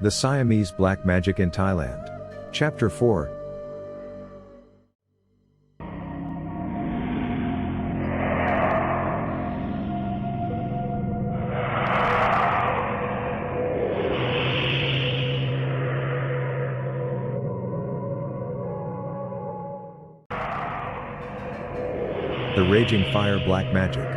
The Siamese Black Magic in Thailand. Chapter 4. The Raging Fire Black Magic.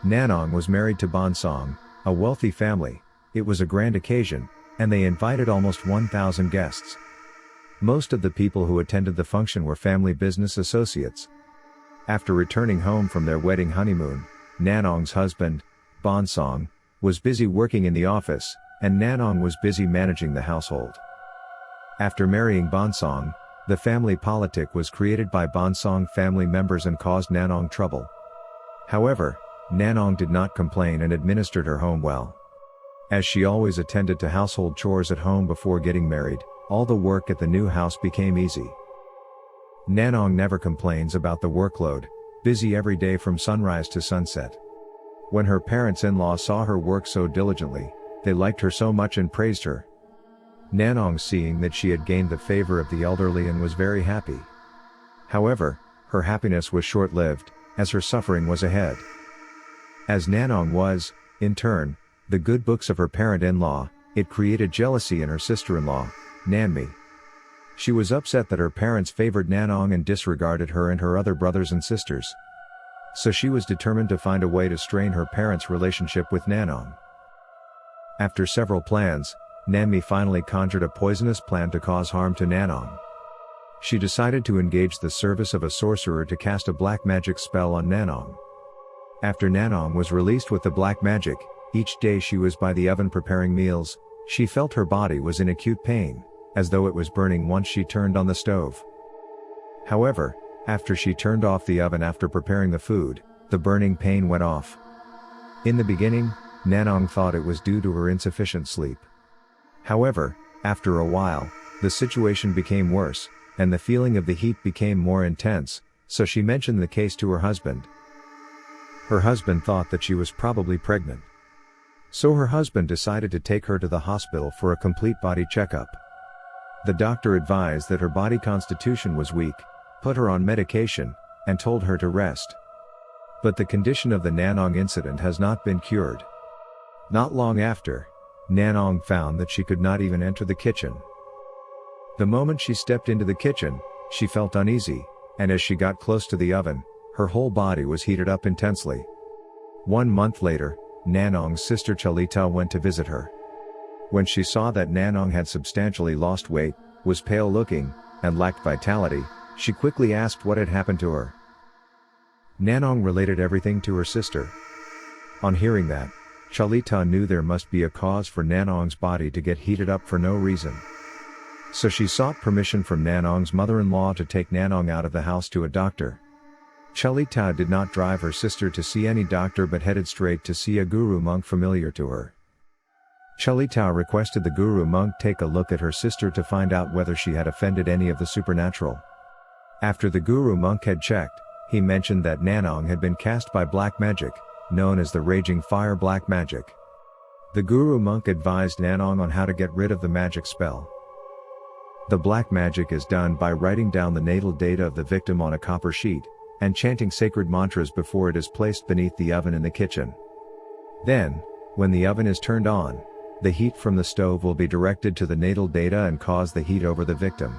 Nanong was married to Bonsong, a wealthy family. It was a grand occasion, and they invited almost 1,000 guests. Most of the people who attended the function were family business associates. After returning home from their wedding honeymoon, Nanong's husband, Bonsong, was busy working in the office, and Nanong was busy managing the household. After marrying Bonsong, the family politic was created by Bonsong family members and caused Nanong trouble. However, Nanong did not complain and administered her home well. As she always attended to household chores at home before getting married, all the work at the new house became easy. Nanong never complains about the workload, busy every day from sunrise to sunset. When her parents-in-law saw her work so diligently, they liked her so much and praised her. Nanong, seeing that she had gained the favor of the elderly, and was very happy. However, her happiness was short-lived, as her suffering was ahead. As Nanong was, in turn, the good books of her parent-in-law, it created jealousy in her sister-in-law, Nanmi. She was upset that her parents favored Nanong and disregarded her and her other brothers and sisters. So she was determined to find a way to strain her parents' relationship with Nanong. After several plans, Nanmi finally conjured a poisonous plan to cause harm to Nanong. She decided to engage the service of a sorcerer to cast a black magic spell on Nanong. After Nanong was released with the black magic, each day she was by the oven preparing meals. She felt her body was in acute pain, as though it was burning once she turned on the stove. However, after she turned off the oven after preparing the food, the burning pain went off. In the beginning, Nanong thought it was due to her insufficient sleep. However, after a while, the situation became worse, and the feeling of the heat became more intense, so she mentioned the case to her husband. Her husband thought that she was probably pregnant. So her husband decided to take her to the hospital for a complete body checkup. The doctor advised that her body constitution was weak, put her on medication, and told her to rest. But the condition of the Nanong incident has not been cured. Not long after, Nanong found that she could not even enter the kitchen. The moment she stepped into the kitchen, she felt uneasy, and as she got close to the oven, her whole body was heated up intensely. 1 month later, Nanong's sister Chalita went to visit her. When she saw that Nanong had substantially lost weight, was pale looking, and lacked vitality, she quickly asked what had happened to her. Nanong related everything to her sister. On hearing that, Chalita knew there must be a cause for Nanong's body to get heated up for no reason. So she sought permission from Nanong's mother-in-law to take Nanong out of the house to a doctor. Chalita did not drive her sister to see any doctor but headed straight to see a guru monk familiar to her. Chalita requested the guru monk take a look at her sister to find out whether she had offended any of the supernatural. After the guru monk had checked, he mentioned that Nanong had been cast by black magic, known as the Raging Fire Black Magic. The guru monk advised Nanong on how to get rid of the magic spell. The black magic is done by writing down the natal data of the victim on a copper sheet, and chanting sacred mantras before it is placed beneath the oven in the kitchen. Then, when the oven is turned on, the heat from the stove will be directed to the natal data and cause the heat over the victim.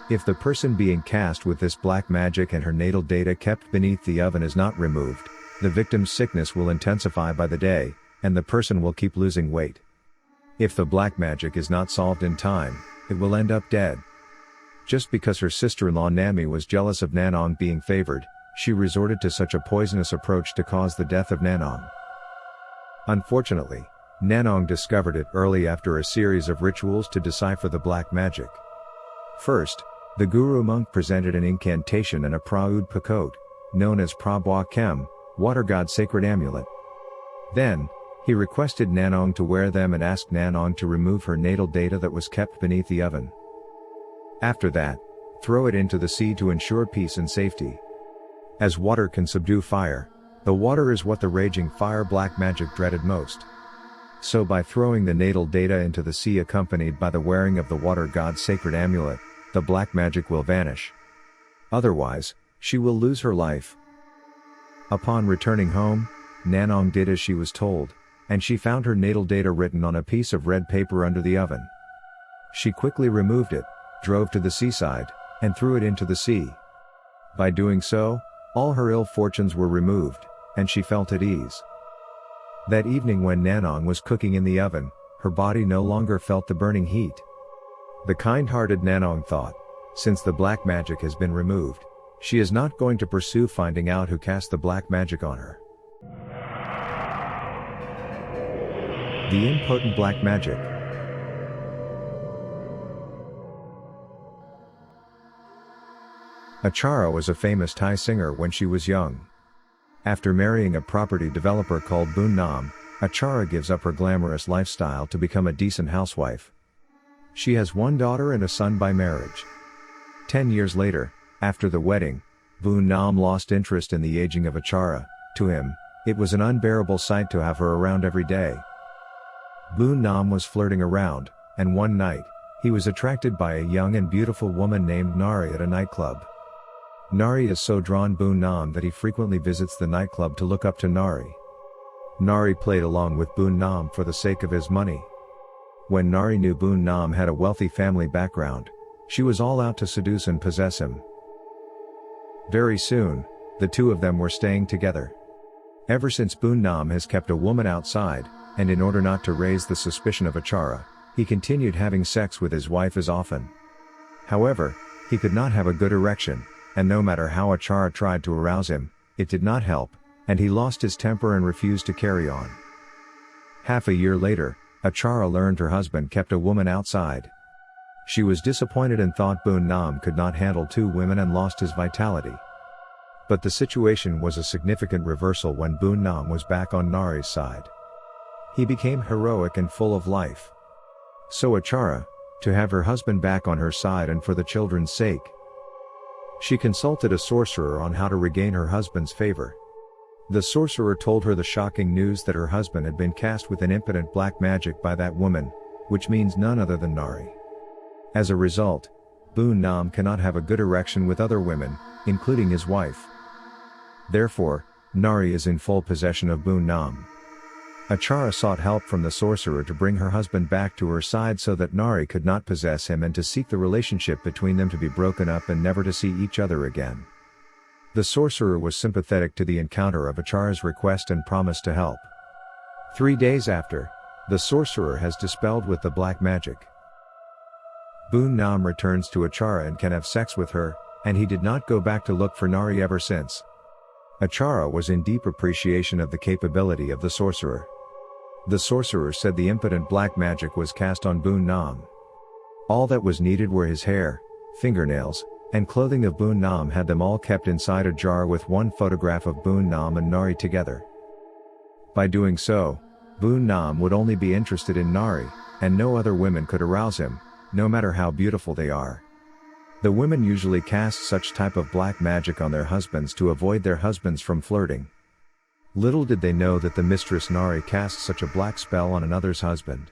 If the person being cast with this black magic and her natal data kept beneath the oven is not removed, the victim's sickness will intensify by the day, and the person will keep losing weight. If the black magic is not solved in time, it will end up dead. Just because her sister-in-law Nanmi was jealous of Nanong being favored, she resorted to such a poisonous approach to cause the death of Nanong. Unfortunately, Nanong discovered it early after a series of rituals to decipher the black magic. First, the guru monk presented an incantation and a praud pakot, known as Prabwa Kem, water god sacred amulet. Then, he requested Nanong to wear them and asked Nanong to remove her natal data that was kept beneath the oven. After that, throw it into the sea to ensure peace and safety. As water can subdue fire, The water is what the raging fire black magic dreaded most. So by throwing the natal data into the sea accompanied by the wearing of the water god's sacred amulet, the black magic will vanish. Otherwise, she will lose her life. Upon returning home, Nanong did as she was told, and she found her natal data written on a piece of red paper under the oven. She quickly removed it, drove to the seaside, and threw it into the sea. By doing so, all her ill fortunes were removed, and she felt at ease. That evening when Nanong was cooking in the oven, her body no longer felt the burning heat. The kind-hearted Nanong thought, since the black magic has been removed, she is not going to pursue finding out who cast the black magic on her. The impotent black magic. Achara was a famous Thai singer when she was young. After marrying a property developer called Boon Nam, Achara gives up her glamorous lifestyle to become a decent housewife. She has one daughter and a son by marriage. 10 years later, after the wedding, Boon Nam lost interest in the aging of Achara. To him, it was an unbearable sight to have her around every day. Boon Nam was flirting around, and one night, he was attracted by a young and beautiful woman named Nari at a nightclub. Nari is so drawn Boon Nam that he frequently visits the nightclub to look up to Nari. Nari played along with Boon Nam for the sake of his money. When Nari knew Boon Nam had a wealthy family background, she was all out to seduce and possess him. Very soon, the two of them were staying together. Ever since Boon Nam has kept a woman outside, and in order not to raise the suspicion of Achara, he continued having sex with his wife as often. However, he could not have a good erection, and no matter how Achara tried to arouse him, it did not help, and he lost his temper and refused to carry on. Half a year later, Achara learned her husband kept a woman outside. She was disappointed and thought Boon Nam could not handle two women and lost his vitality. But the situation was a significant reversal when Boon Nam was back on Nari's side. He became heroic and full of life. So Achara, to have her husband back on her side and for the children's sake, she consulted a sorcerer on how to regain her husband's favor. The sorcerer told her the shocking news that her husband had been cast with an impotent black magic by that woman, which means none other than Nari. As a result, Boon Nam cannot have a good erection with other women, including his wife. Therefore, Nari is in full possession of Boon Nam. Achara sought help from the sorcerer to bring her husband back to her side so that Nari could not possess him and to seek the relationship between them to be broken up and never to see each other again. The sorcerer was sympathetic to the encounter of Achara's request and promised to help. 3 days after, the sorcerer has dispelled with the black magic. Boon Nam returns to Achara and can have sex with her, and he did not go back to look for Nari ever since. Achara was in deep appreciation of the capability of the sorcerer. The sorcerer said the impotent black magic was cast on Boon Nam. All that was needed were his hair, fingernails, and clothing of Boon Nam, had them all kept inside a jar with one photograph of Boon Nam and Nari together. By doing so, Boon Nam would only be interested in Nari, and no other women could arouse him, no matter how beautiful they are. The women usually cast such type of black magic on their husbands to avoid their husbands from flirting. Little did they know that the mistress Nari cast such a black spell on another's husband.